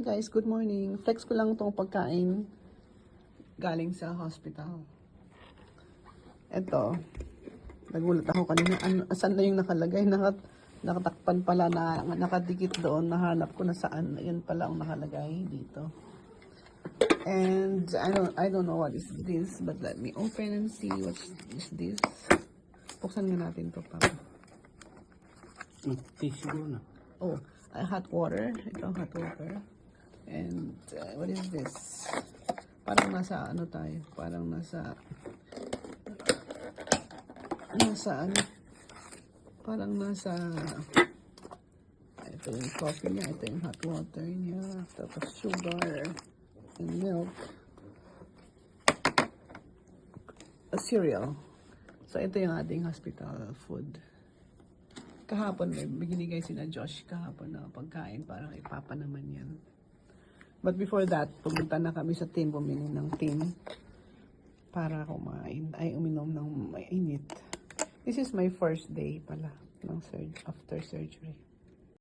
guys, good morning. Flex ko lang itong pagkain galing sa hospital. Ito, nagulat ako kanina. Saan na yung nakalagay? Nakatakpan pala na nakadikit doon. Nahanap ko na saan. Yan pala ang nakalagay dito. And I don't know what is this, but let me open and see what is this. Buksan nga natin to, Papa. Siguro na. Oh, hot water. Ito, hot water. And what is this? Parang nasa ano tayo? Parang nasa ano? Parang nasa ito yung coffee niya, ito yung hot water niya, tapos sugar and milk. A cereal. So ito yung ating hospital food. Kahapon may binigay sina Josh kahapon na pagkain, parang kay Papa naman yan. But before that, pumunta na kami sa team, bumili ng team para kumain, uminom ng mainit. This is my first day pala ng after surgery.